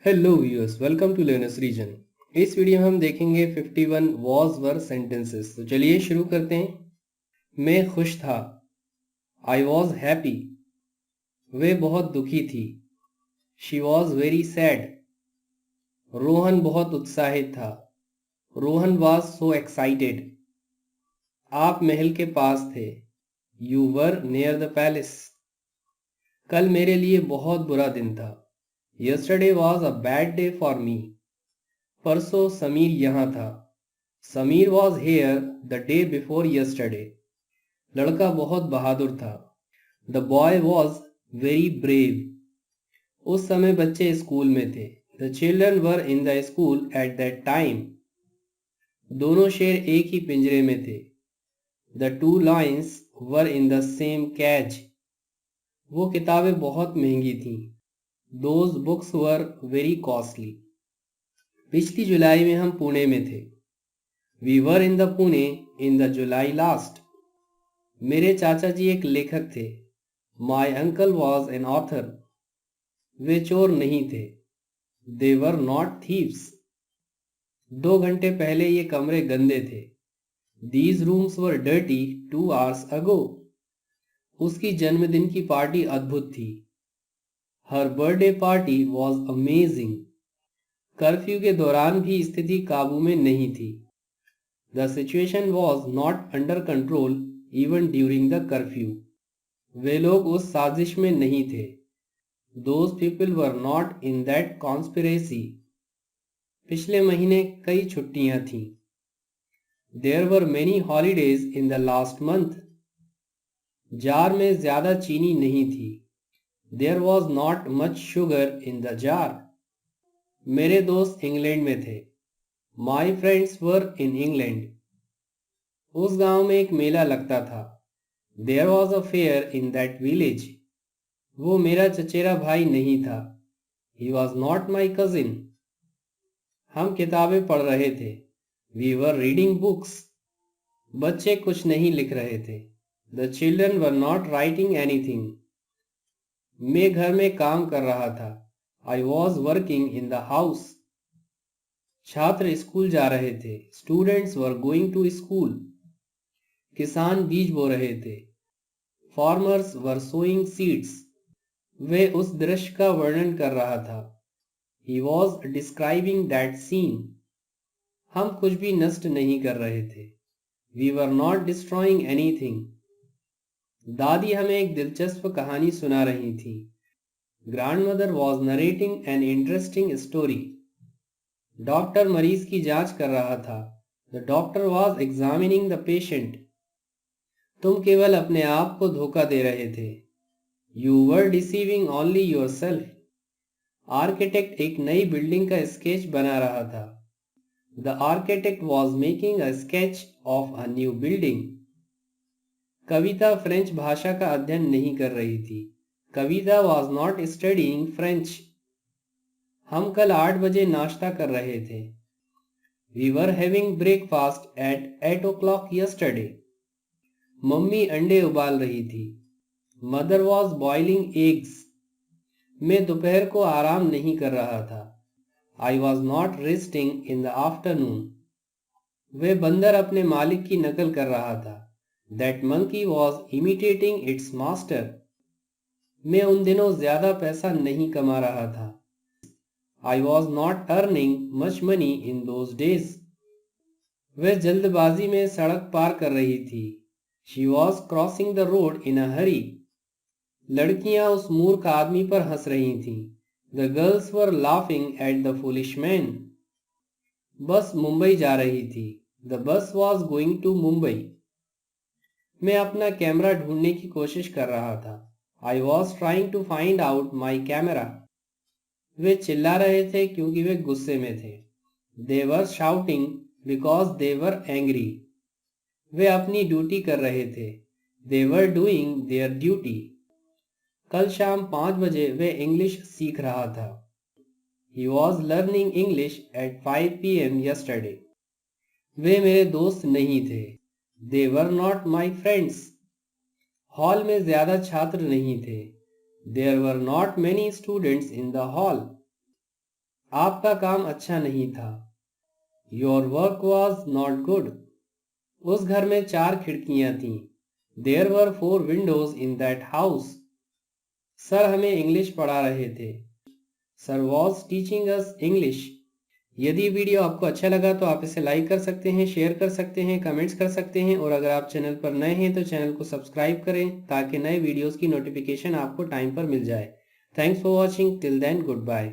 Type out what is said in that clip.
Hello viewers, welcome to learners region. इस वीडियो में हम देखेंगे 51 वॉज वर सेंटेंसेस। तो चलिए शुरू करते हैं। मैं खुश था। I was happy. वे बहुत दुखी थी। She was very sad. Rohan बहुत उत्साहित था। Rohan was so excited. आप महल के पास थे। You were near the palace. कल मेरे लिए बहुत बुरा दिन था। Yesterday was a bad day for me. परसों समीर यहाँ था। Sameer was here the day before yesterday. लड़का बहुत बहादुर था। The boy was very brave. उस समय बच्चे स्कूल में थे। The children were in the school at that time. दोनों शेर एक ही पिंजरे में थे। The two lions were in the same cage. वो किताबें बहुत महंगी थीं। Those books were very costly. पिछली जुलाई में हम पुणे में थे। We were in the Pune in the July last. मेरे चाचा जी एक लेखक थे। My uncle was an author. वे चोर नहीं थे। दे वर नॉट थीव्स। 2 घंटे पहले ये कमरे गंदे थे। These rooms were dirty 2 hours अगो। उसकी जन्मदिन की पार्टी अद्भुत थी। हर birthday party was amazing. Curfew के दौरान भी स्थिति काबू में नहीं थी। The situation was not under control even during the curfew. वे लोग उस साजिश में नहीं थे। Those people were not in that conspiracy. पिछले महीने कई छुट्टियां थीं। There were many holidays in the last month. जार में ज्यादा चीनी नहीं थी। There was not much sugar in the jar. मेरे दोस्त इंग्लैंड में थे। My friends were in England. उस गांव में एक मेला लगता था। There was a fair in that village. वो मेरा चचेरा भाई नहीं था। He was not my cousin. हम किताबें पढ़ रहे थे। We were reading books. बच्चे कुछ नहीं लिख रहे थे। The children were not writing anything. मैं घर में काम कर रहा था। I was working in the house. छात्र स्कूल जा रहे थे। Students were going to school. किसान बीज बो रहे थे। Farmers were sowing seeds. वे उस दृश्य का वर्णन कर रहा था। He was describing that scene. हम कुछ भी नष्ट नहीं कर रहे थे। We were not destroying anything. दादी हमें एक दिलचस्प कहानी सुना रही थी। Grandmother was narrating an interesting story. Doctor मरीज की जांच कर रहा था। The doctor was examining the patient. तुम केवल अपने आप को धोखा दे रहे थे। You were deceiving only yourself. Architect एक नई बिल्डिंग का स्केच बना रहा था। The architect was making a sketch of a new building. Kavita French भाषा का अध्ययन नहीं कर रही थी। Kavita was not studying French. हम कल 8 बजे नाश्ता कर रहे थे। We were having breakfast at 8 o'clock yesterday. Mummy अंडे उबाल रही थी। Mother was boiling eggs. मैं दोपहर को आराम नहीं कर रहा था। I was not resting in the afternoon. वे बंदर अपने मालिक की नकल कर रहा था। That monkey was imitating its master. मैं उन दिनों ज्यादा पैसा नहीं कमा रहा था। I was not earning much money in those days. वे जल्दबाजी में सड़क पार कर रही थी। She was crossing the road in a hurry. लड़कियां उस मूर्ख आदमी पर हंस रही थीं। The girls were laughing at the foolish man. बस मुंबई जा रही थी। The bus was going to Mumbai. मैं अपना कैमरा ढूंढने की कोशिश कर रहा था। I was trying to find out my camera. वे चिल्ला रहे थे क्योंकि वे गुस्से में थे। They were shouting because they were angry. वे अपनी ड्यूटी कर रहे थे। They were doing their duty. कल शाम 5 बजे वे इंग्लिश सीख रहा था। He was learning English at 5 p.m. yesterday. वे मेरे दोस्त नहीं थे। They were not my friends. Hall में ज्यादा छात्र नहीं थे। There were not many students in the hall. आपका काम अच्छा नहीं था। Your work was not good. उस घर में 4 खिड़कियां थीं। There were 4 windows in that house. Sir हमें इंग्लिश पढ़ा रहे थे। Sir was teaching us English. यदि वीडियो आपको अच्छा लगा तो आप इसे लाइक कर सकते हैं, शेयर कर सकते हैं, कमेंट्स कर सकते हैं और अगर आप चैनल पर नए हैं तो चैनल को सब्सक्राइब करें ताकि नए वीडियोस की नोटिफिकेशन आपको टाइम पर मिल जाए। Thanks for watching. Till then good bye.